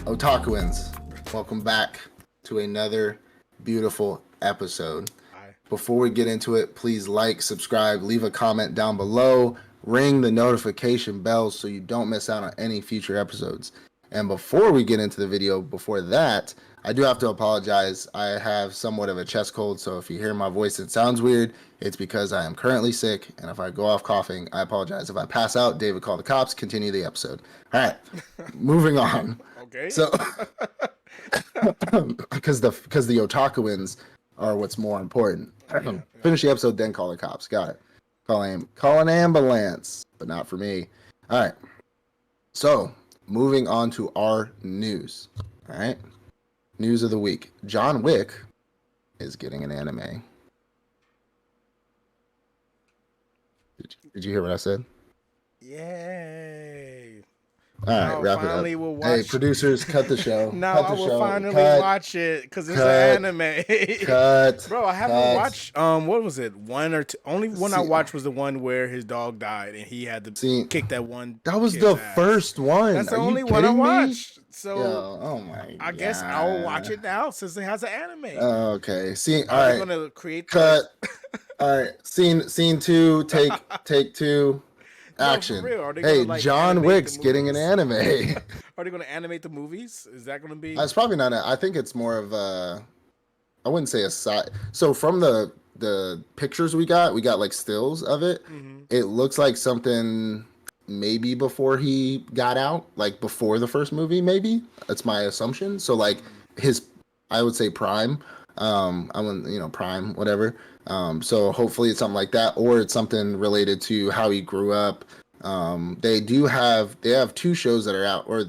Otakuans, welcome back to another beautiful episode. Hi. Before we get into it, please like, subscribe, leave a comment down below, ring the notification bell so you don't miss out on any future episodes. And before we get into the video, before that, I do have to apologize. I have somewhat of a chest cold, so if you hear my voice it sounds weird, it's because I am currently sick, and if I go off coughing, I apologize. If I pass out, David, call the cops, continue the episode. All right, moving on. Okay. So, because the Otakuans are what's more important. Yeah. Finish the episode, then call the cops. Got it. Call an ambulance, but not for me. All right. So, moving on to our news. All right. News of the week. John Wick is getting an anime. Did you hear what I said? Yay. All right, wrap it up. We'll watch... Hey, producers, cut the show. Now cut the I will show. finally watch it because it's an anime. Bro, I haven't watched. What was it? One or two? Only one I watched was the one where his dog died and he had to kick that one. That was the first one. That's the only one I watched. So, oh my! I guess I'll watch it now since it has an anime. Okay. See, all right. I'm gonna create cut. All right. Scene two. Take two. Action. No, hey, John Wick's getting an anime. Are they going to animate the movies? Is that going to be? It's probably not. I think it's more of a. I wouldn't say a side. So from the pictures we got like stills of it. Mm-hmm. It looks like something maybe before he got out, like before the first movie. Maybe that's my assumption. So like I would say prime. Prime, whatever. So hopefully it's something like that, or it's something related to how he grew up. They have two shows that are out, or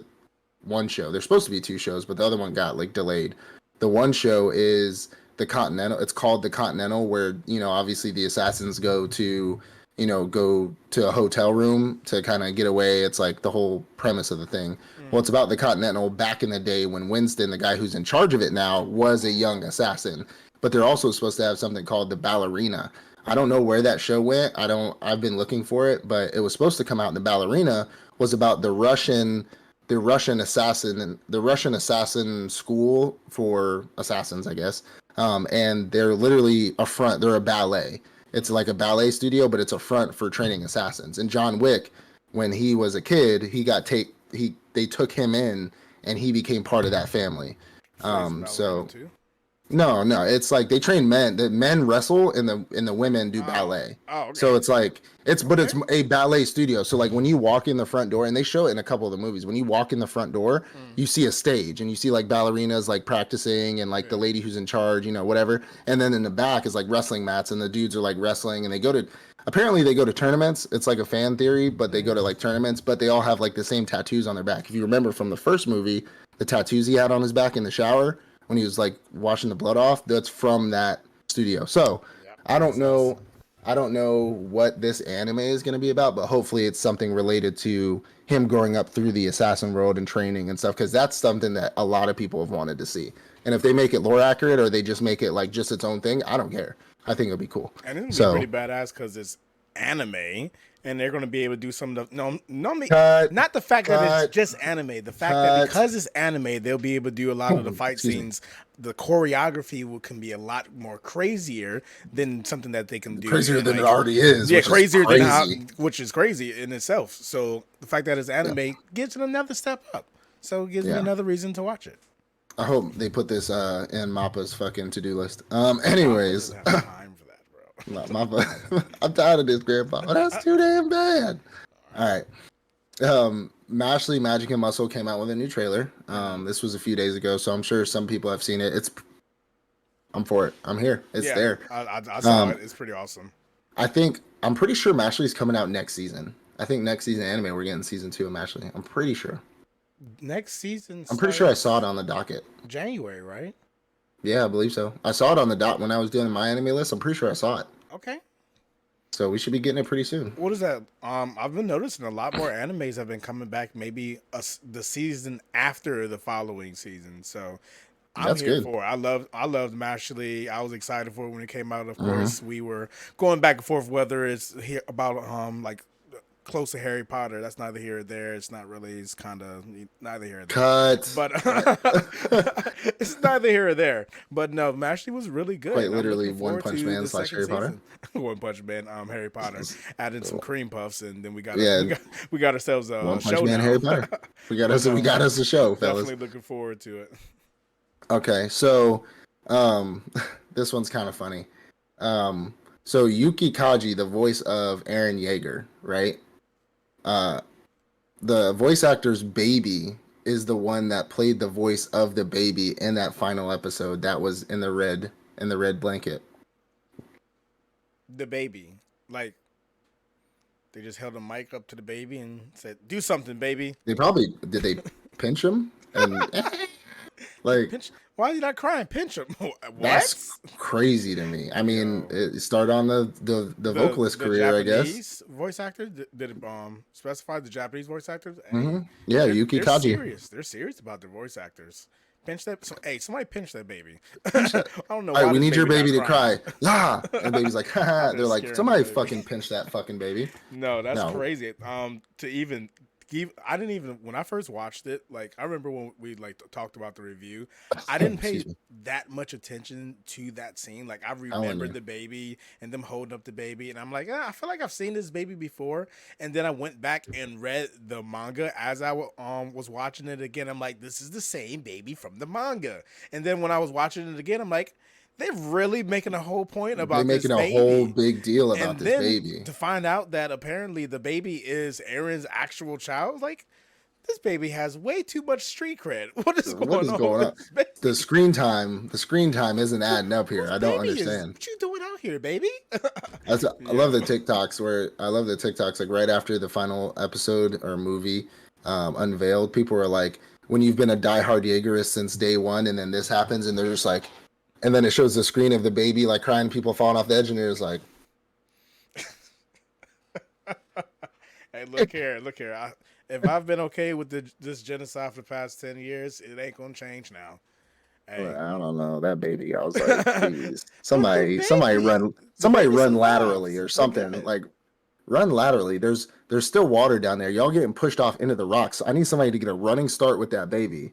one show. There's supposed to be two shows, but the other one got like delayed. The one show is the Continental. It's called the Continental, where obviously the assassins go to a hotel room to kind of get away. It's like the whole premise of the thing. Well, it's about the Continental back in the day when Winston, the guy who's in charge of it now, was a young assassin. But they're also supposed to have something called the Ballerina. I don't know where that show went. I've been looking for it, but it was supposed to come out. And the Ballerina was about the Russian assassin school for assassins, I guess. And they're literally they're a ballet. It's like a ballet studio, but it's a front for training assassins. And John Wick, when he was a kid, they took him in and he became part of that family. No, it's like they train men. The men wrestle and the women do ballet. Oh, okay. So it's a ballet studio. So like when you walk in the front door, and they show it in a couple of the movies, when you walk in the front door, you see a stage and you see like ballerinas like practicing and like the lady who's in charge, whatever. And then in the back is like wrestling mats and the dudes are like wrestling and they go to tournaments. It's like a fan theory, but they go to like tournaments, but they all have like the same tattoos on their back. If you remember from the first movie, the tattoos he had on his back in the shower when he was like washing the blood off, that's from that studio. So I don't know what this anime is going to be about, but hopefully it's something related to him growing up through the assassin world and training and stuff, because that's something that a lot of people have wanted to see. And if they make it lore accurate or they just make it like just its own thing, I don't care. I think it'll be cool. And it's going to be pretty badass because it's anime. And they're going to be able to do some of the... not the fact that it's just anime. The fact that because it's anime, they'll be able to do a lot of the fight scenes. The choreography can be a lot more crazier than something that they can do. Crazier than it already is. Yeah, crazier than which is crazy in itself. So the fact that it's anime gives it another step up. So it gives me another reason to watch it. I hope they put this in Mappa's fucking to-do list. Anyways... I'm tired of this, Grandpa. Oh, that's too damn bad. All right. Mashley Magic and Muscle came out with a new trailer. This was a few days ago, so I'm sure some people have seen it. I'm for it. I'm here. It's there. I saw it. It's pretty awesome. I'm pretty sure Mashley's coming out next season. I think next season anime we're getting season 2 of Mashley. I'm pretty sure. Next season. I'm pretty sure I saw it on the docket. January, right? Yeah, I believe so. I saw it on the dot when I was doing my anime list. I'm pretty sure I saw it. Okay. So we should be getting it pretty soon. What is that? I've been noticing a lot more animes have been coming back. Maybe the season after the following season. So I'm here for it. I loved Mashley. I was excited for it when it came out. Of course, we were going back and forth whether it's here about like close to Harry Potter. That's neither here or there. It's not really. It's kind of neither here or there. Cut. But it's neither here or there. But no, Mashley was really good. Quite I'm literally looking One forward Punch to Man the slash second Harry Potter. season. One Punch Man, Harry Potter, adding some cream puffs, and then we got ourselves a One Punch show Man now. Harry Potter. We got us a show, fellas. Definitely looking forward to it. Okay, so this one's kind of funny. So Yuki Kaji, the voice of Eren Yeager, right? The voice actor's baby is the one that played the voice of the baby in that final episode that was in the red blanket. The baby, like, they just held a mic up to the baby and said, "Do something, baby." Did they pinch him and like pinch? Why are you not crying? Pinch him. What? That's crazy to me. I mean, it started on the vocalist career, I guess. Japanese voice actor, did it specify the Japanese voice actors? Mm-hmm. Yeah, Yuki Kaji. Serious. They're serious about their voice actors. Pinch that. Hey, somebody pinch that baby. I don't know. All right, we need your baby to cry. Yeah, and the baby's like, haha. They're like, somebody fucking pinch that fucking baby. No, that's crazy. To even. I didn't even, when I first watched it, like, I remember when we like talked about the review, I didn't pay that much attention to that scene. Like, I remembered the baby and them holding up the baby, and I'm like, I feel like I've seen this baby before. And then I went back and read the manga as I was watching it again. I'm like, this is the same baby from the manga. And then when I was watching it again, I'm like, they're really making a whole point about this baby. They're making a whole big deal about this baby. To find out that apparently the baby is Eren's actual child, like, this baby has way too much street cred. What is going on? The screen time isn't adding up here. I don't understand. What you doing out here, baby? I love the TikToks like right after the final episode or movie unveiled, people were like, when you've been a diehard Jaegerist since day one, and then this happens, and they're just like. And then it shows the screen of the baby like crying, people falling off the edge, and it's like, "Hey, look here! If I've been okay with this genocide for the past 10 years, it ain't gonna change now." Hey. Well, I don't know that baby. I was like, "Please, somebody run laterally or something. Like, run laterally. There's still water down there. Y'all getting pushed off into the rocks. I need somebody to get a running start with that baby."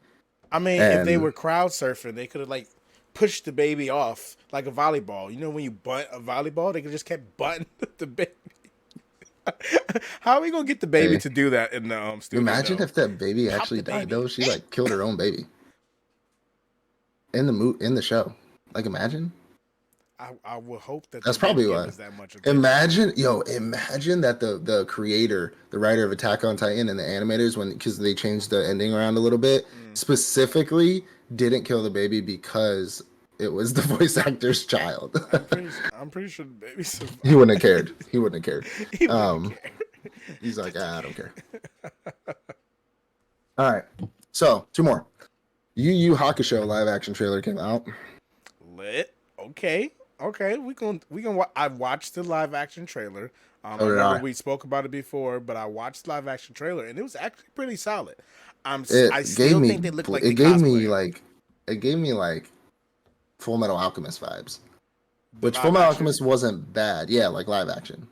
I mean, if they were crowd surfing, they could have like. Push the baby off like a volleyball. You know when you bunt a volleyball, they could just kept butting the baby. How are we gonna get the baby to do that in the studio? Imagine if that baby actually died though. She like killed her own baby in the show. Like, imagine. I would hope that that's probably why. Imagine that the creator, the writer of Attack on Titan, and the animators, because they changed the ending around a little bit, specifically didn't kill the baby because it was the voice actor's child. I'm pretty sure the baby survived. He wouldn't have cared. He's like, I don't care. All right, so 2 more. Yu Yu Hakusho live action trailer came out. Lit. Okay. We gonna. I watched the live action trailer. I remember we spoke about it before, but I watched the live action trailer and it was actually pretty solid. I still think they look like it gave me like Full Metal Alchemist vibes, which Full Metal Alchemist wasn't bad. Yeah, like live action.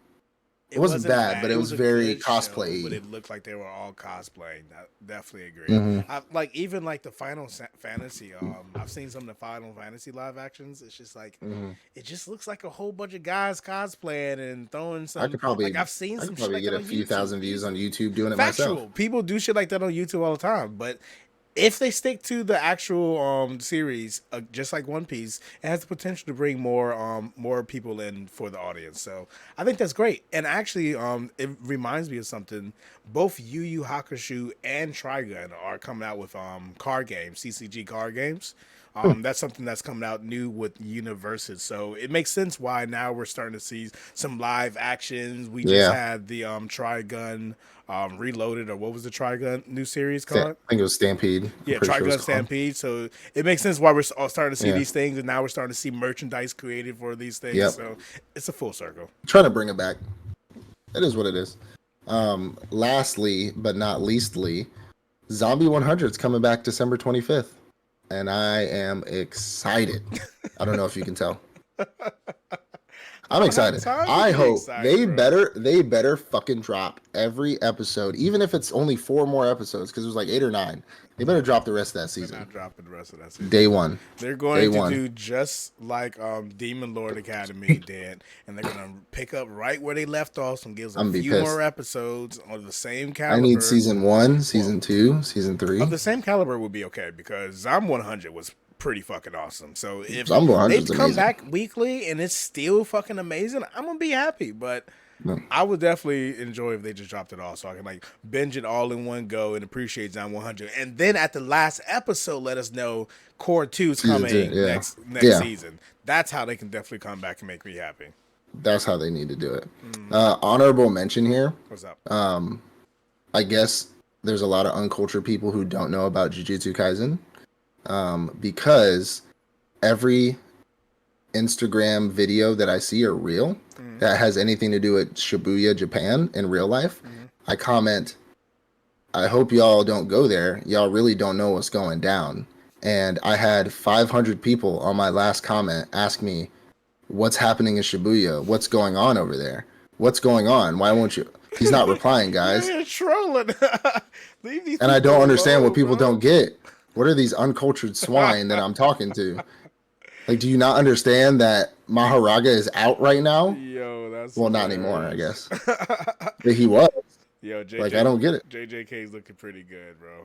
It wasn't bad, but it was very cosplay. But it looked like they were all cosplaying. I definitely agree. Mm-hmm. Even the Final Fantasy. I've seen some of the Final Fantasy live actions. It's just like it just looks like a whole bunch of guys cosplaying and throwing some. I've seen some. Probably get a few thousand views on YouTube doing it myself. People do shit like that on YouTube all the time, but. If they stick to the actual series, just like One Piece, it has the potential to bring more people in for the audience. So I think that's great. And actually, it reminds me of something. Both Yu Yu Hakusho and Trigun are coming out with card games, CCG card games. That's something that's coming out new with Universes. So it makes sense why now we're starting to see some live actions. We just had the Trigun Reloaded, or what was the Trigun new series called? I think it was Stampede. Yeah, Trigun Stampede. So it makes sense why we're starting to see these things, and now we're starting to see merchandise created for these things. Yep. So it's a full circle. Trying to bring it back. It is what it is. Lastly, but not leastly, Zombie 100 is coming back December 25th. And I am excited. I don't know if you can tell. I'm excited. I hope they better fucking drop every episode, even if it's only 4 more episodes, because it was like 8 or 9. They better drop the rest of that season. They're not dropping the rest of that season. Day one. They're going to do just like Demon Lord Academy did, and they're gonna pick up right where they left off and give us a few more episodes on the same caliber. I need season 1, season 2, season 3. Of the same caliber would be okay, because Zom 100 was pretty fucking awesome. So if they come back weekly and it's still fucking amazing, I'm gonna be happy. But I would definitely enjoy if they just dropped it all, so I can like binge it all in one go and appreciate Zom 100. And then at the last episode, let us know Core 2 is coming next season. That's how they can definitely come back and make me happy. That's how they need to do it. Honorable mention here. What's up? I guess there's a lot of uncultured people who don't know about Jujutsu Kaisen. Because every Instagram video that I see are real that has anything to do with Shibuya, Japan in real life. I comment, I hope y'all don't go there. Y'all really don't know what's going down. And I had 500 people on my last comment ask me, what's happening in Shibuya? What's going on over there? What's going on? Why won't you? He's not replying, guys. You're trolling. Leave these and I don't understand what people don't get. What are these uncultured swine that I'm talking to? Like, do you not understand that Maharaga is out right now? Yo, that's not anymore, I guess. But he was. Yo, JJ, like, I don't get it. JJK's looking pretty good, bro.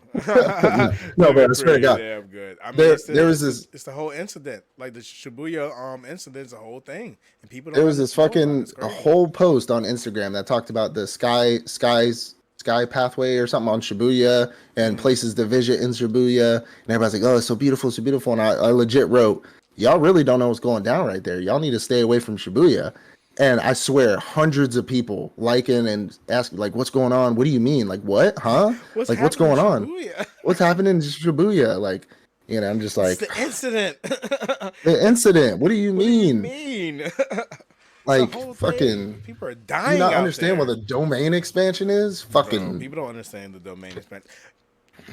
No, but I swear to God, damn good. I mean, there was this. It's the whole incident, like the Shibuya incident's a whole thing, and people. There was this fucking a whole post on Instagram that talked about the sky pathway or something on Shibuya and places to visit in Shibuya, and everybody's like, oh, it's so beautiful, and I legit wrote, y'all really don't know what's going down right there. Y'all need to stay away from Shibuya. And I swear, hundreds of people liking and asking, like, what's going on? What do you mean? Like, what? Huh? What's going on? What's happening in Shibuya? Like, I'm just like... It's the incident. The incident. What do you mean? What do you mean? Like, fucking... People are dying. Do you not understand what the domain expansion is? Fucking... Bro, people don't understand the domain expansion.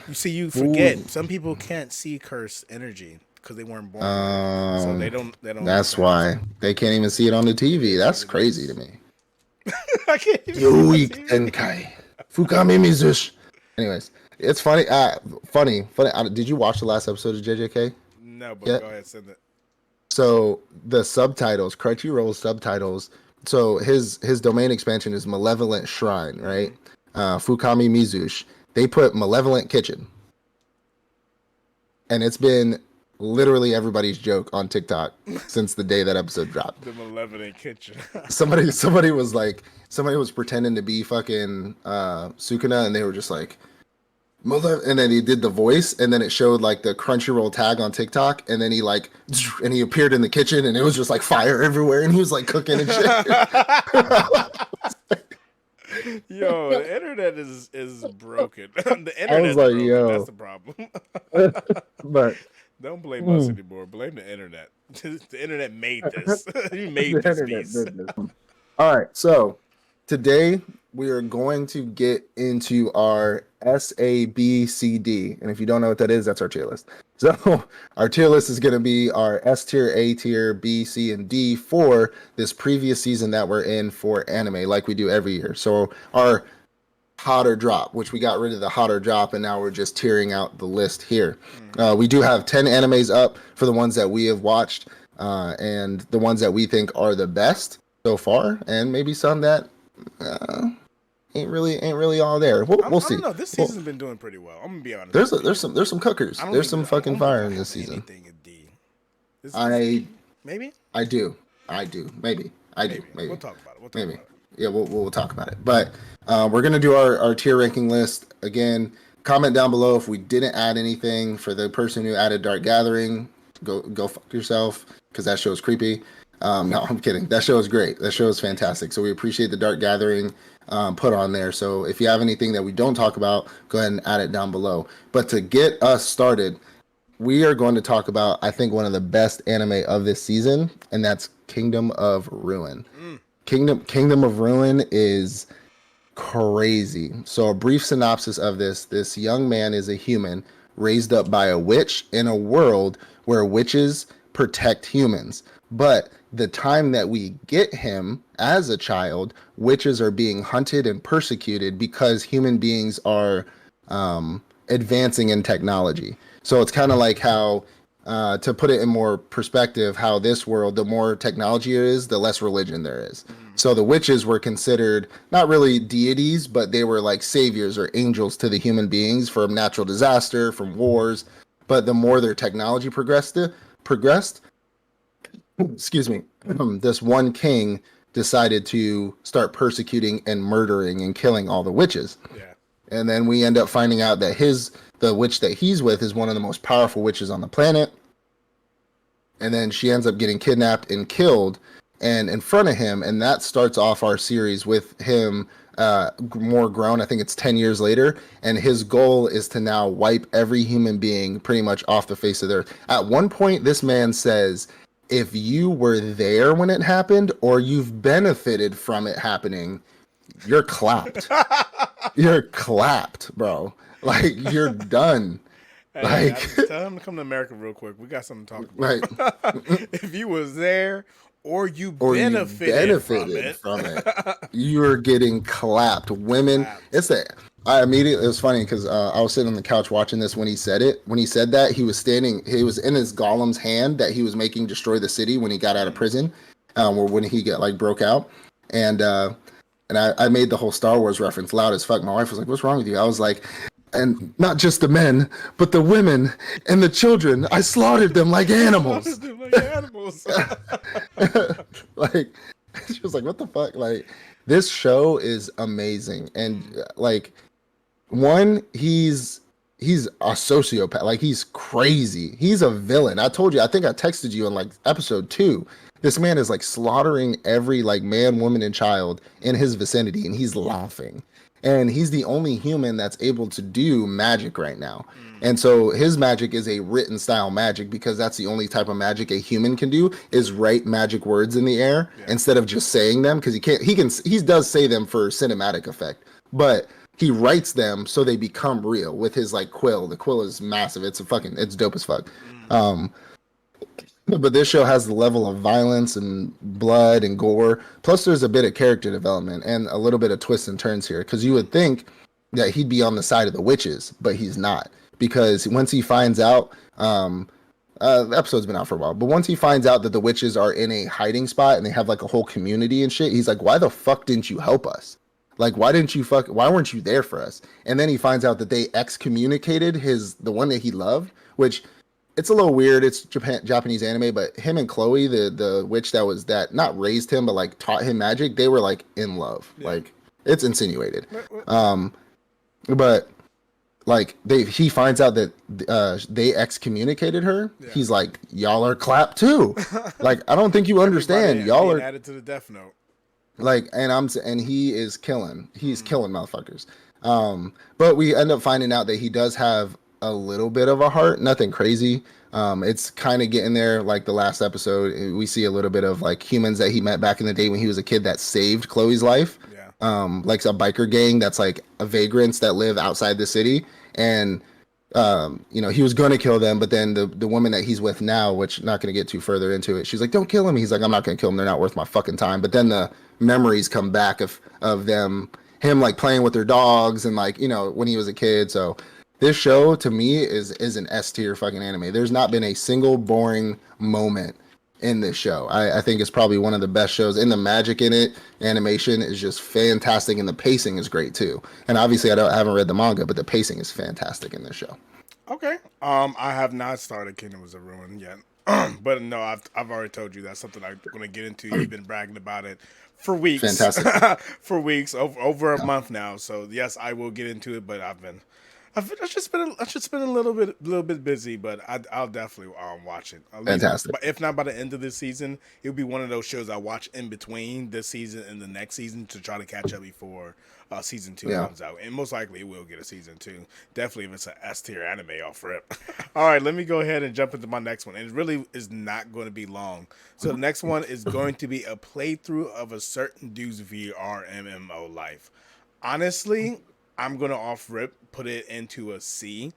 You see, you forget. Some people can't see cursed energy because they weren't born. So they don't. That's why they can't even see it on the TV. That's crazy to me. I can't even Yui Tenkai Fukami Mizushi. Anyways, it's funny. Funny. Did you watch the last episode of JJK? No, but go ahead, send it. So the subtitles, Crunchyroll subtitles. So his domain expansion is Malevolent Shrine, right? Fukami Mizushi. They put Malevolent Kitchen, and it's been literally everybody's joke on TikTok since the day that episode dropped. The Malevolent Kitchen. somebody was pretending to be fucking Sukuna, and they were just like, and then he did the voice, and then it showed like the Crunchyroll tag on TikTok, and then he appeared in the kitchen, and it was just like fire everywhere, and he was like cooking and shit. Yo, the internet is broken. The internet is broken. Yo. That's the problem. But don't blame us anymore. Blame the internet. The internet made this. You made this piece. All right, so today we are going to get into our SABCD, and if you don't know what that is, that's our tier list. So our tier list is going to be our S tier, A tier, B, C, and D for this previous season that we're in for anime, like we do every year. So our hotter drop, which we got rid of the hotter drop, and now we're just tearing out the list here. We do have 10 animes up for the ones that we have watched, and the ones that we think are the best so far, and maybe some that ain't really all there. We'll see. No, this season's been doing pretty well. I'm gonna be honest. There's some cookers. There's some fucking fire in this season. Maybe. I do. Maybe. We'll talk about it. Yeah, we'll talk about it. But we're gonna do our tier ranking list again. Comment down below if we didn't add anything. For the person who added Dark Gathering, go fuck yourself, because that show is creepy. No, I'm kidding. That show is great. That show is fantastic. So we appreciate the Dark Gathering put on there. So if you have anything that we don't talk about, go ahead and add it down below. But to get us started, we are going to talk about, I think, one of the best anime of this season, and that's Kingdom of Ruin. Kingdom of Ruin is crazy. So a brief synopsis of this young man is a human raised up by a witch in a world where witches protect humans. But the time that we get him as a child, witches are being hunted and persecuted because human beings are advancing in technology. So it's kind of like how, to put it in more perspective, how this world, the more technology there is, the less religion there is. So the witches were considered not really deities, but they were like saviors or angels to the human beings from natural disaster, from wars. But the more their technology progressed, excuse me, this one king decided to start persecuting and murdering and killing all the witches. Yeah. And then we end up finding out that the witch that he's with is one of the most powerful witches on the planet. And then she ends up getting kidnapped and killed and in front of him. And that starts off our series with him more grown. I think it's 10 years later. And his goal is to now wipe every human being pretty much off the face of the earth. At one point, this man says, if you were there when it happened or you've benefited from it happening, you're clapped. You're clapped, bro. Like, you're done. Hey, Like, tell him to come to America real quick. We got something to talk right. about. If you was there or you benefited from it, you're getting clapped. Women, it's that. It was funny because I was sitting on the couch watching this when he said it. When he said that, he was in his golem's hand that he was making destroy the city when he got out of prison, or when he broke out. And I made the whole Star Wars reference loud as fuck. My wife was like, "What's wrong with you?" I was like, and not just the men, but the women and the children. I slaughtered them like animals. Like, she was like, "What the fuck?" Like, this show is amazing, and like, one, he's a sociopath. Like, he's crazy. He's a villain. I told you. I think I texted you in like episode 2. This man is like slaughtering every like man, woman, and child in his vicinity, and he's laughing. And he's the only human that's able to do magic right now. And so his magic is a written style magic because that's the only type of magic a human can do is write magic words in the air instead of just saying them, because he does say them for cinematic effect, but he writes them so they become real with his like quill. The quill is massive. It's dope as fuck. But this show has the level of violence and blood and gore. Plus, there's a bit of character development and a little bit of twists and turns here. Because you would think that he'd be on the side of the witches, but he's not. Because once he finds out, the episode's been out for a while, but once he finds out that the witches are in a hiding spot and they have like a whole community and shit, he's like, "Why the fuck didn't you help us? Like, why weren't you there for us?" And then he finds out that they excommunicated the one that he loved, which, it's a little weird. It's Japanese anime, but him and Chloe, the witch that not raised him, but like taught him magic, they were like in love. Yeah. Like, it's insinuated. But like he finds out that they excommunicated her. Yeah. He's like, "Y'all are clapped too." Like, I don't think you understand. Y'all are added to the death note. Like, and he is killing. He's killing motherfuckers. But we end up finding out that he does have a little bit of a heart, nothing crazy. It's kind of getting there. Like the last episode, we see a little bit of like humans that he met back in the day when he was a kid that saved Chloe's life. Yeah. Like a biker gang that's like vagrants that live outside the city, and he was going to kill them, but then the woman that he's with now, which not going to get too further into it, she's like, "Don't kill him." He's like, "I'm not going to kill him. They're not worth my fucking time." But then the memories come back of him like playing with their dogs and like, when he was a kid. So this show to me is an S tier fucking anime. There's not been a single boring moment in this show. I think it's probably one of the best shows, and the magic in it, animation is just fantastic, and the pacing is great too. And obviously I haven't read the manga, but the pacing is fantastic in this show. Okay. I have not started Kingdoms of Ruin yet. But no, I've already told you that's something I'm going to get into. You've been bragging about it for weeks. Fantastic. For weeks, over a month now. So yes, I will get into it, but I've just been a little bit busy, but I'll definitely watch it. Fantastic. But if not by the end of this season, it'll be one of those shows I watch in between this season and the next season to try to catch up before season 2 comes out. And most likely it will get a season 2. Definitely if it's an S tier anime off rip. All right, let me go ahead and jump into my next one. And it really is not going to be long. So the next one is going to be a playthrough of a certain dude's VRMMO life. Honestly, I'm going to off rip put it into a C.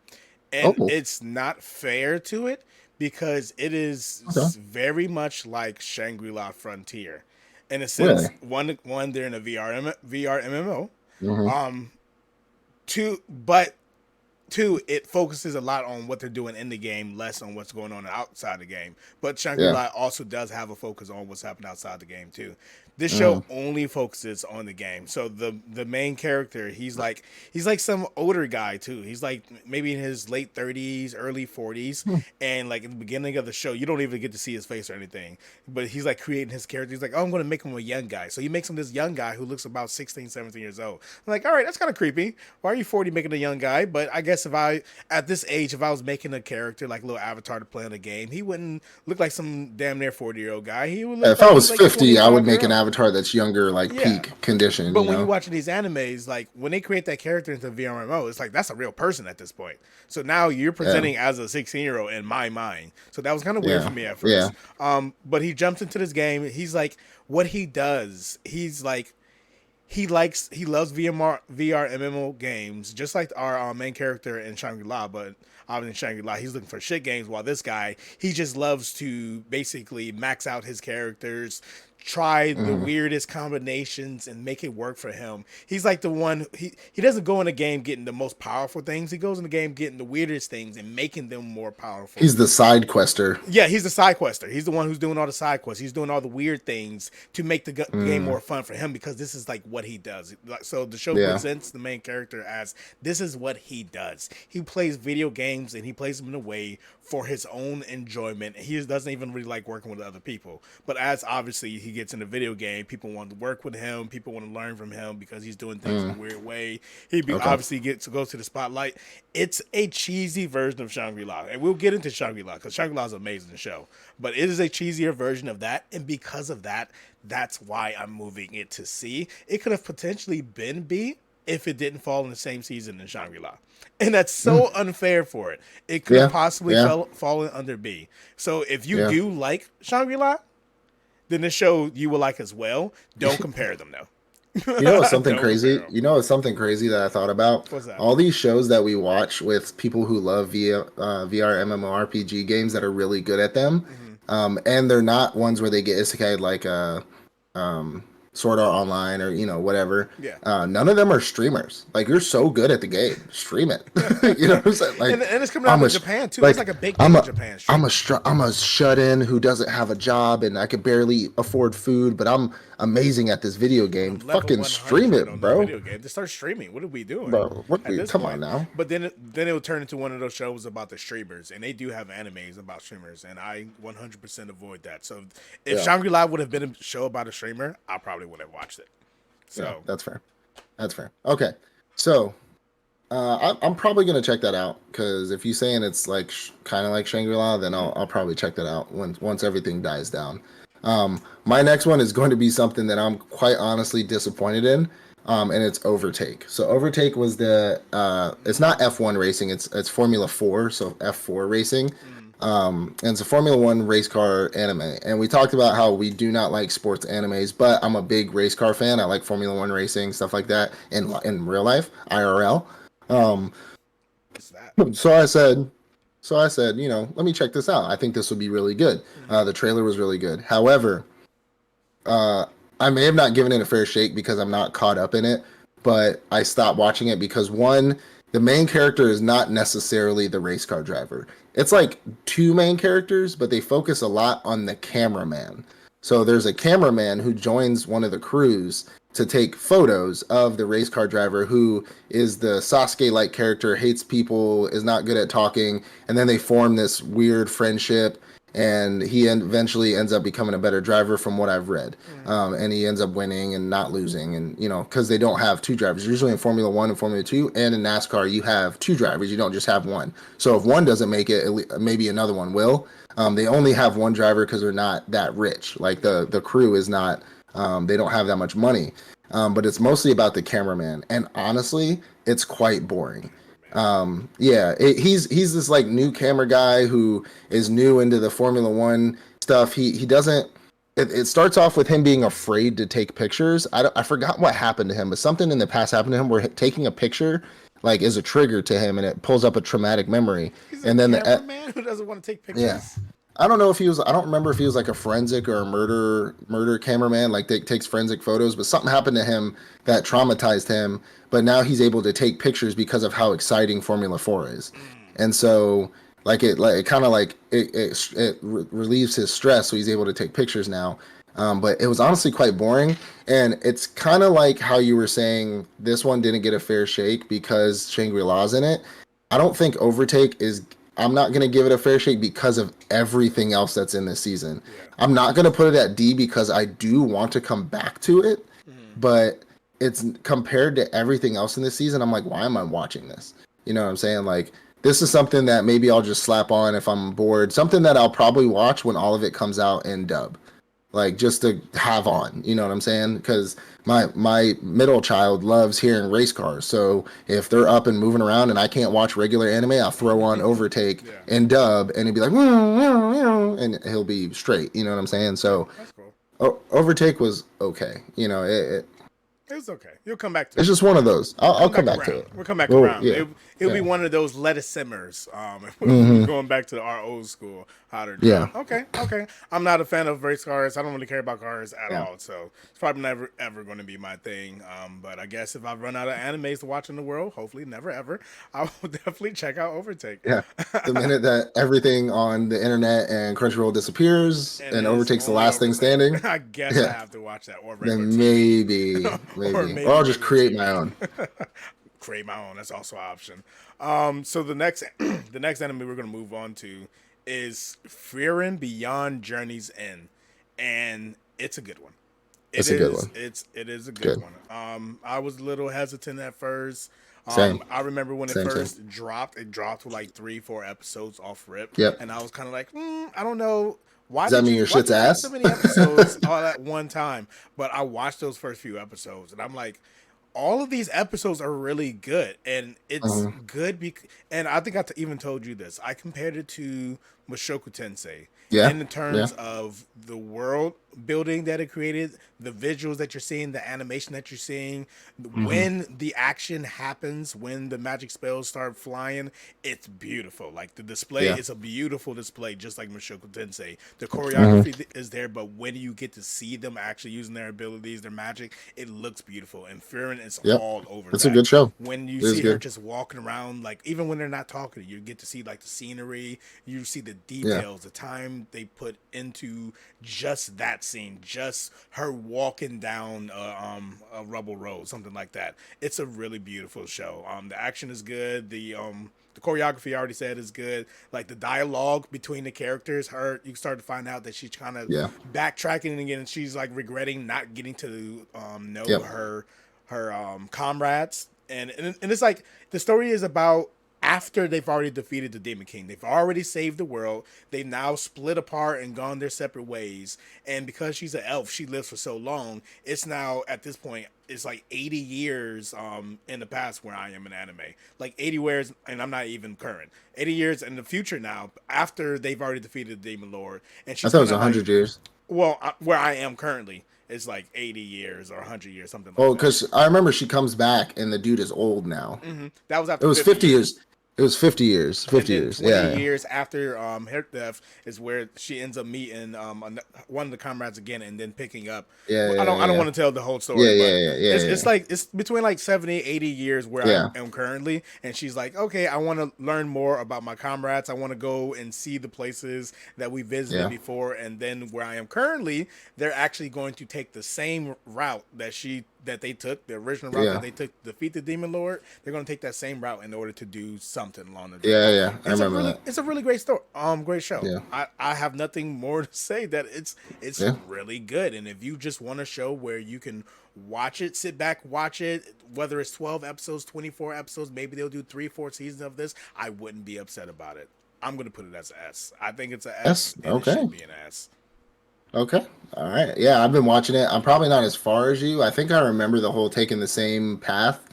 And it's not fair to it because it Okay. is very much like Shangri-La Frontier, in a Really? sense. One they're in a VR MMO. Mm-hmm. Two, but two, it focuses a lot on what they're doing in the game, less on what's going on outside the game. But Yeah. Shangri-La also does have a focus on what's happening outside the game too. This show Mm. only focuses on the game. So the main character, he's like some older guy too. He's like maybe in his late 30s, early 40s, and like in the beginning of the show, you don't even get to see his face or anything. But he's like creating his character. He's like, "Oh, I'm going to make him a young guy." So he makes him this young guy who looks about 16, 17 years old. I'm like, "All right, that's kind of creepy. Why are you 40 making a young guy?" But I guess if I at this age, if I was making a character like a little avatar to play in a game, he wouldn't look like some damn near 40-year-old guy. He would look If I like was he's like a 50, I would 25 make year an old. avatar that's younger, like Yeah. peak condition, But you when you're know? watching these animes, like when they create that character into VRMO, it's like that's a real person at this point. So now you're Yeah. presenting as a 16-year-old in my mind. So that was kind of weird Yeah. for me at Yeah. first. But he jumps into this game. He's like, what he does, he's like, he loves VR MMO games, just like our main character in Shangri-La. But obviously in Shangri-La, he's looking for shit games, while this guy, he just loves to basically max out his characters, try the Mm-hmm. weirdest combinations and make it work for him. He's like the one, he doesn't go in the game getting the most powerful things. He goes in the game getting the weirdest things and making them more powerful. He's the side quester. Yeah, he's the side quester. He's the one who's doing all the side quests. He's doing all the weird things to make the game Mm. more fun for him, because this is like what he does. So the show Yeah. presents the main character as this is what he does. He plays video games and he plays them in a way for his own enjoyment. He doesn't even really like working with other people. But as obviously he gets in a video game, people want to work with him. People want to learn from him because he's doing things in a weird way. Okay. Obviously gets to go to the spotlight. It's a cheesy version of Shangri-La, and we'll get into Shangri-La because Shangri-La is an amazing show. But it is a cheesier version of that, and because of that, that's why I'm moving it to C. It could have potentially been B if it didn't fall in the same season in Shangri-La. And that's so unfair for it. It could have Yeah. possibly Yeah. fallen under B. So if you Yeah. do like Shangri-La, then the show you will like as well. Don't compare them though. You know what's something Don't crazy? compare 'em. You know what's something crazy that I thought about? What's that? All these shows that we watch with people who love VR MMORPG games that are really good at them, and they're not ones where they get isekai like Sword Art Online or whatever. Yeah. None of them are streamers. Like you're so good at the game, stream it. You know what I'm saying? Like, And it's coming out of Japan too. It's like a big I'm thing a, in Japan. I'm a shut-in who doesn't have a job and I could barely afford food, but I'm amazing at this video game. Level Fucking 100 stream it, on the bro. video game. Just start streaming. What are we doing? Bro, At this come point? on now. But then it will turn into one of those shows about the streamers, and they do have animes about streamers, and I 100% avoid that. So if Yeah. Shangri-La would have been a show about a streamer, I probably would have watched it. So Yeah, that's fair. That's fair. Okay, so I'm probably gonna check that out because if you're saying it's like kind of like Shangri-La, then I'll probably check that out once everything dies down. My next one is going to be something that I'm quite honestly disappointed in, and it's Overtake. So Overtake was it's not F1 racing, it's Formula 4, so F4 racing. And it's a Formula One race car anime. And we talked about how we do not like sports animes, but I'm a big race car fan. I like Formula One racing, stuff like that in real life, IRL. what's that? So I said, let me check this out. I think this would be really good. The trailer was really good. However, I may have not given it a fair shake because I'm not caught up in it, but I stopped watching it because one, the main character is not necessarily the race car driver. It's like two main characters, but they focus a lot on the cameraman. So there's a cameraman who joins one of the crews to take photos of the race car driver who is the Sasuke-like character, hates people, is not good at talking, and then they form this weird friendship, and he eventually ends up becoming a better driver from what I've read. And he ends up winning and not losing, and because they don't have two drivers. Usually in Formula 1 and Formula 2 and in NASCAR, you have two drivers, you don't just have one. So if one doesn't make it, maybe another one will. They only have one driver because they're not that rich. Like the crew is not, they don't have that much money. But it's mostly about the cameraman. And honestly, it's quite boring. He's this like new camera guy who is new into the Formula One stuff. He doesn't. It starts off with him being afraid to take pictures. I forgot what happened to him, but something in the past happened to him where taking a picture like is a trigger to him, and it pulls up a traumatic memory. He's a And then cameraman who doesn't want to take yeah. pictures. I don't know if he was. I don't remember if he was like a forensic or a murder cameraman, like that takes forensic photos. But something happened to him that traumatized him. But now he's able to take pictures because of how exciting Formula 4 is, and so it kind of like relieves his stress, so he's able to take pictures now. But it was honestly quite boring, and it's kind of like how you were saying this one didn't get a fair shake because Shangri-La's in it. I don't think Overtake is. I'm not going to give it a fair shake because of everything else that's in this season. Yeah. I'm not going to put it at D because I do want to come back to it, but it's compared to everything else in this season. I'm like, why am I watching this? You know what I'm saying? Like, this is something that maybe I'll just slap on if I'm bored. Something that I'll probably watch when all of it comes out in dub, like just to have on. You know what I'm saying? Because my middle child loves hearing race cars. So if they're up and moving around and I can't watch regular anime, I'll throw on Overtake and dub, and he'll be like, and he'll be straight. You know what I'm saying? So That's cool. Overtake was okay. You know, it's okay. You'll come back to it. It's just one of those. I'll come back to it. We'll come back around. Yeah. It'll be one of those let it simmers. We're going back to our old school. How to do it. Okay. I'm not a fan of race cars. I don't really care about cars at all. So it's probably never ever going to be my thing. But I guess if I run out of animes to watch in the world, hopefully never ever, I will definitely check out Overtake. Yeah. The minute that everything on the internet and Crunchyroll disappears and Overtake's the last thing standing, I guess I have to watch that. Or then maybe. Or I'll just create my own. Create my own. That's also an option. So the next anime we're gonna move on to is Frieren Beyond Journey's End, and it's a good one. It is a good one. I was a little hesitant at first. Same. I remember when it first dropped. It dropped with like 3-4 episodes off rip. Yep. And I was kind of like, I don't know. Why does that mean your shit's ass? So many episodes all at one time. But I watched those first few episodes, and I'm like, all of these episodes are really good, and it's good. And I think I even told you this. I compared it to Mushoku Tensei. Yeah. In the terms of the world building that it created, the visuals that you're seeing, the animation that you're seeing, when the action happens, when the magic spells start flying, it's beautiful. Like the display is a beautiful display, just like Mushoku Tensei. The choreography is there, but when you get to see them actually using their abilities, their magic, it looks beautiful. And Frieren is all over. It's a good show. When you see her just walking around, like even when they're not talking, you get to see like the scenery, you see the details, the time they put into just that scene, just her walking down a rubble road, something like that. It's a really beautiful show. The action is good. The choreography I already said is good. Like the dialogue between the characters, you start to find out that she's kind of backtracking again, and she's like regretting not getting to know her comrades, and it's like the story is about after they've already defeated the Demon King. They've already saved the world. They've now split apart and gone their separate ways. And because she's an elf, she lives for so long. It's now, at this point, it's like 80 years in the past where I am in anime. Like 80 years, and I'm not even current. 80 years in the future now, after they've already defeated the Demon Lord. And she's I thought it was 100 years. Well, where I am currently. It's like 80 years or 100 years, something like that. Oh, because I remember she comes back and the dude is old now. That was after it was 50 years. It was 50 years. 50 years. 20 years after her death is where she ends up meeting one of the comrades again, and then picking up. I don't want to tell the whole story. It's like it's between like 70, 80 years where I am currently, and she's like, okay, I want to learn more about my comrades. I want to go and see the places that we visited before, and then where I am currently, they're actually going to take the same route that they took, the original route that they took to defeat the Demon Lord. They're going to take that same route in order to do something along the journey. I remember that. It's a really great story. Great show. Yeah. I have nothing more to say that it's really good. And if you just want a show where you can watch it, sit back, watch it, whether it's 12 episodes, 24 episodes, maybe they'll do 3-4 seasons of this, I wouldn't be upset about it. I'm going to put it as an S. I think it's an S. Okay. It should be an S. Okay. All right. Yeah, I've been watching it. I'm probably not as far as you. I think I remember the whole taking the same path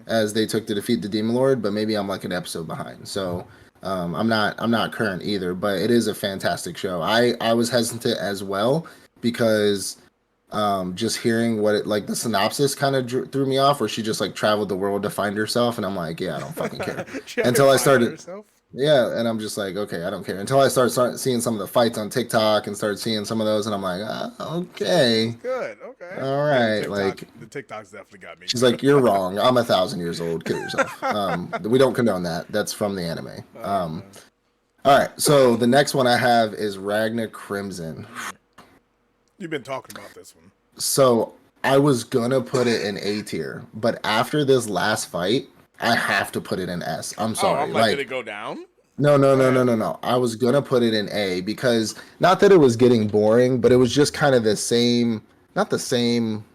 as they took to defeat the Demon Lord, but maybe I'm like an episode behind. So I'm not current either, but it is a fantastic show. I was hesitant as well because Just hearing what it like the synopsis kind of threw me off, where she just like traveled the world to find herself, and I'm like, yeah, I don't fucking care. She had to Until I find started, herself. yeah, and I'm just like, okay, I don't care. Until I start seeing some of the fights on TikTok and started seeing some of those, and I'm like, okay, It's good. Okay. all Yeah, right, like. The TikToks definitely got me She's too. like, "You're wrong. I'm 1,000 years old. Kill yourself." We don't condone that. That's from the anime. All right. So the next one I have is Ragna Crimson. You've been talking about this one. So I was gonna put it in A tier, but after this last fight, I have to put it in S. I'm sorry. I'm like, did it go down? No. I was gonna put it in A because not that it was getting boring, but it was just kind of the same. Not the same.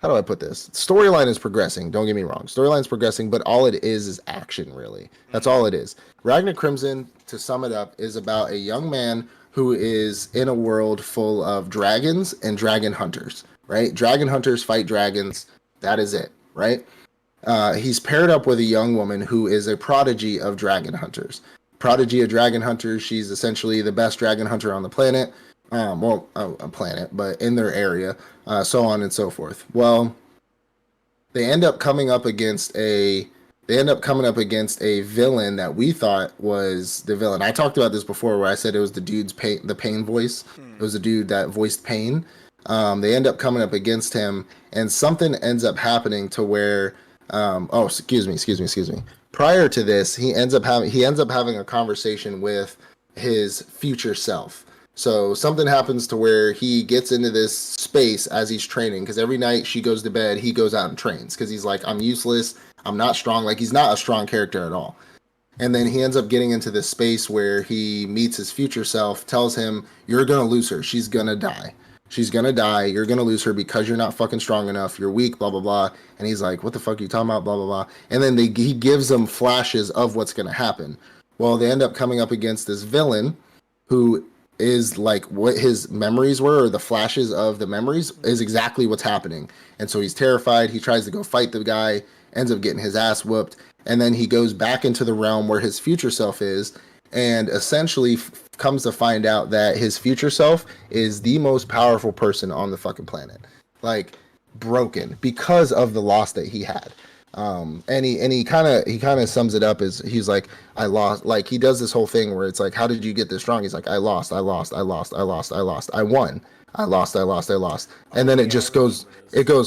How do I put this? Storyline is progressing. Don't get me wrong. Storyline is progressing, but all it is action, really. That's all it is. Ragna Crimson, to sum it up, is about a young man who is in a world full of dragons and dragon hunters, right? Dragon hunters fight dragons. That is it, right? He's paired up with a young woman who is a prodigy of dragon hunters. Prodigy of dragon hunters. She's essentially the best dragon hunter on the planet. A planet, but in their area, so on and so forth. Well, they end up coming up against a villain that we thought was the villain. I talked about this before, where I said it was the dude's the pain voice. It was the dude that voiced Pain. They end up coming up against him, and something ends up happening to where, excuse me. Prior to this, he ends up having a conversation with his future self. So something happens to where he gets into this space as he's training, because every night she goes to bed, he goes out and trains, because he's like, I'm useless, I'm not strong. Like, he's not a strong character at all. And then he ends up getting into this space where he meets his future self, tells him, you're gonna lose her, she's gonna die. She's gonna die, you're gonna lose her because you're not fucking strong enough, you're weak, blah blah blah. And he's like, what the fuck are you talking about, blah blah blah. And then he gives them flashes of what's gonna happen. Well, they end up coming up against this villain who is like, what his memories were, or the flashes of the memories is exactly what's happening. And so he's terrified. He tries to go fight the guy, ends up getting his ass whooped, and then he goes back into the realm where his future self is, and essentially comes to find out that his future self is the most powerful person on the fucking planet, like broken because of the loss that he had. And he kind of sums it up as, he's like, I lost. Like, he does this whole thing where it's like, how did you get this strong? He's like, I lost, I won, I lost. And then it just goes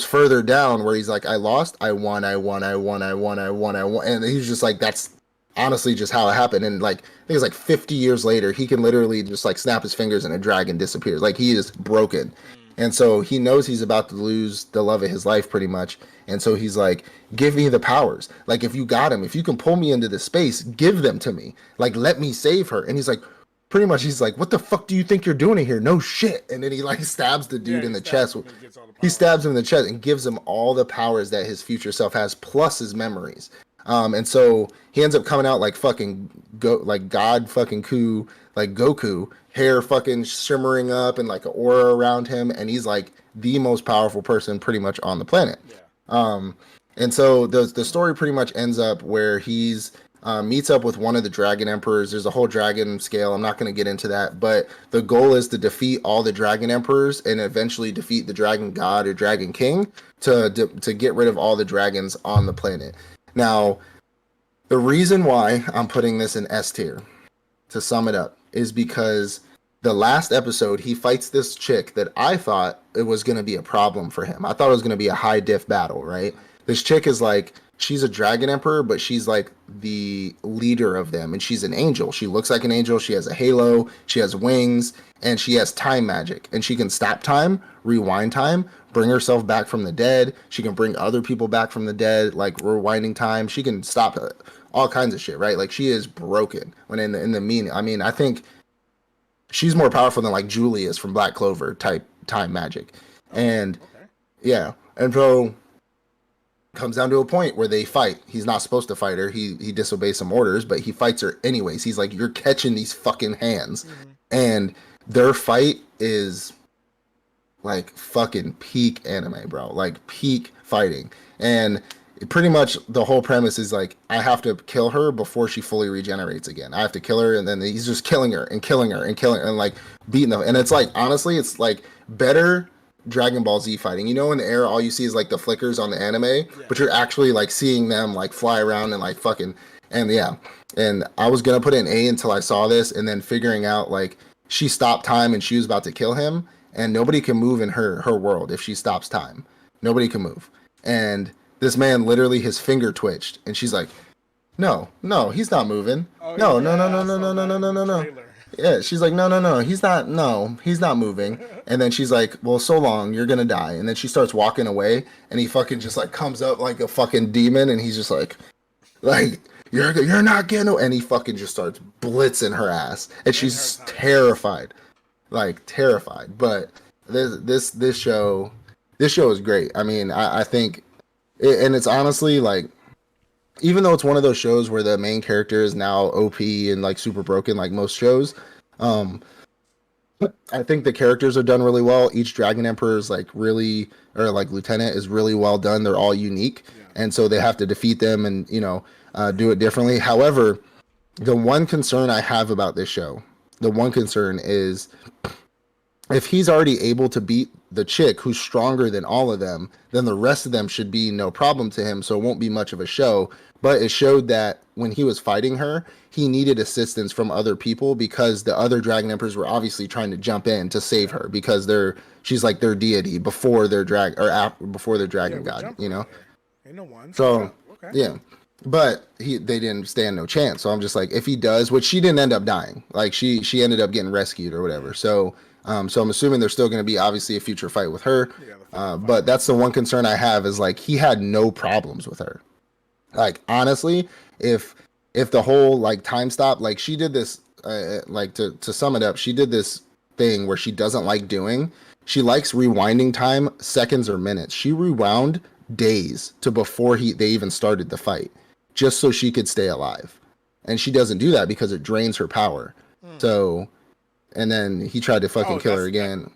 further down where he's like, I lost, I won. And he's just like, that's honestly just how it happened. And like, I think it's like 50 years later, he can literally just like snap his fingers and a dragon disappears. Like, he is broken. And so he knows he's about to lose the love of his life pretty much. And so he's like, give me the powers. Like, if you got him, if you can pull me into this space, give them to me. Like, let me save her. And he's like, pretty much, he's like, what the fuck do you think you're doing in here? No shit. And then he like stabs the dude in the chest. He stabs him in the chest and gives him all the powers that his future self has, plus his memories. And so he ends up coming out like fucking like God fucking Ku, like Goku, hair fucking shimmering up and like an aura around him, and he's like the most powerful person pretty much on the planet. Yeah. And so the story pretty much ends up where he's meets up with one of the dragon emperors. There's a whole dragon scale. I'm not going to get into that, but the goal is to defeat all the dragon emperors and eventually defeat the dragon god or dragon king to get rid of all the dragons on the planet. Now, the reason why I'm putting this in S tier, to sum it up, is because the last episode, he fights this chick that I thought it was going to be a problem for him. I thought it was going to be a high diff battle, right? This chick is like, she's a dragon emperor, but she's like the leader of them, and she's an angel. She looks like an angel. She has a halo, she has wings, and she has time magic, and she can stop time, rewind time, bring herself back from the dead. She can bring other people back from the dead, like rewinding time. She can stop all kinds of shit, right? Like, she is broken. When in the meaning, I mean, I think she's more powerful than like Julius from Black Clover type time magic. And yeah, and so comes down to a point where they fight. He's not supposed to fight her. He disobeys some orders, but he fights her anyways. He's like, you're catching these fucking hands. And their fight is like fucking peak anime, bro. Like peak fighting. And pretty much the whole premise is like, I have to kill her before she fully regenerates again. I have to kill her, and then he's just killing her and like beating them. And it's like, honestly, it's like better Dragon Ball Z fighting. You know, in the air, all you see is like the flickers on the anime, but you're actually like seeing them like fly around and like fucking, and yeah. And I was gonna put an A until I saw this, and then figuring out like she stopped time and she was about to kill him, and nobody can move in her world if she stops time. Nobody can move. And this man literally his finger twitched, and she's like, no, he's not moving. No, no. Yeah, she's like, no, he's not moving. And then she's like, well, so long, you're gonna die. And then she starts walking away, and he fucking just like comes up like a fucking demon, and he's just like you're not getting, and he fucking just starts blitzing her ass, and she's terrified, like terrified. But this show is great. I mean, I think, and it's honestly like, even though it's one of those shows where the main character is now OP and like super broken, like most shows, I think the characters are done really well. Each Dragon Emperor is like really, or like Lieutenant is really well done. They're all unique, and so they have to defeat them and do it differently. However, the one concern I have about this show, the one concern is, if he's already able to beat the chick who's stronger than all of them, then the rest of them should be no problem to him, so it won't be much of a show. But it showed that when he was fighting her, he needed assistance from other people, because the other Dragon Emperors were obviously trying to jump in to save her, because she's like their deity before their before their dragon god, you know. Ain't no one. So okay. Yeah. But they didn't stand no chance. So I'm just like, if he does, which she didn't end up dying, like she ended up getting rescued or whatever. So I'm assuming there's still going to be obviously a future fight with her. But that's the one concern I have, is like, he had no problems with her. Like, honestly, if the whole like time stop, like she did this, like to sum it up, she did this thing where she doesn't like doing. She likes rewinding time seconds or minutes. She rewound days to before they even started the fight, just so she could stay alive. And she doesn't do that because it drains her power. So, and then he tried to fucking kill her again.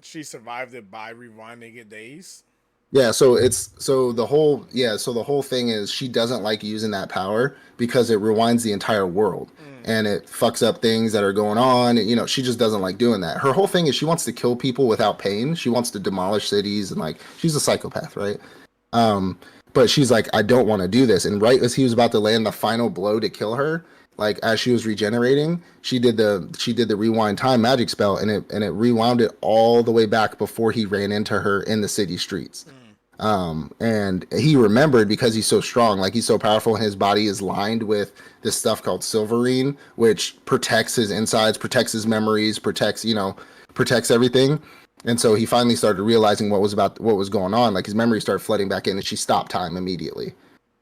She survived it by rewinding it days? Yeah, so the whole thing is, she doesn't like using that power because it rewinds the entire world. And it fucks up things that are going on. And, she just doesn't like doing that. Her whole thing is she wants to kill people without pain. She wants to demolish cities, and like, she's a psychopath, right? But she's like, I don't want to do this. And right as he was about to land the final blow to kill her, like as she was regenerating, she did the rewind time magic spell, and it rewound it all the way back before he ran into her in the city streets. And he remembered, because he's so strong, like he's so powerful, and his body is lined with this stuff called silverine, which protects his insides, protects his memories, protects everything. And so he finally started realizing what was going on. Like his memory started flooding back in, and she stopped time immediately.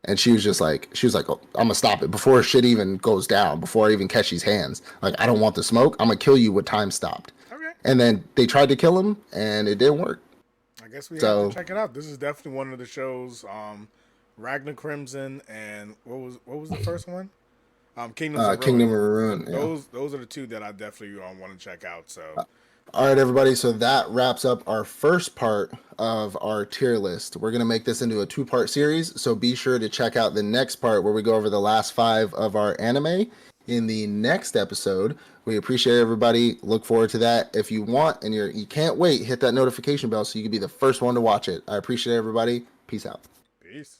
And she was like, oh, I'm gonna stop it before shit even goes down, before I even catch these hands. Like, I don't want the smoke. I'm gonna kill you with time stopped. Okay. And then they tried to kill him, and it didn't work. I guess we have to check it out. This is definitely one of the shows. Ragna Crimson, and what was the first one? Kingdom of Ruin. Those are the two that I definitely want to check out. So. All right, everybody. So that wraps up our first part of our tier list. We're going to make this into a 2-part series. So be sure to check out the next part, where we go over the last 5 of our anime in the next episode. We appreciate everybody. Look forward to that. If you want and you can't wait, hit that notification bell so you can be the first one to watch it. I appreciate everybody. Peace out. Peace.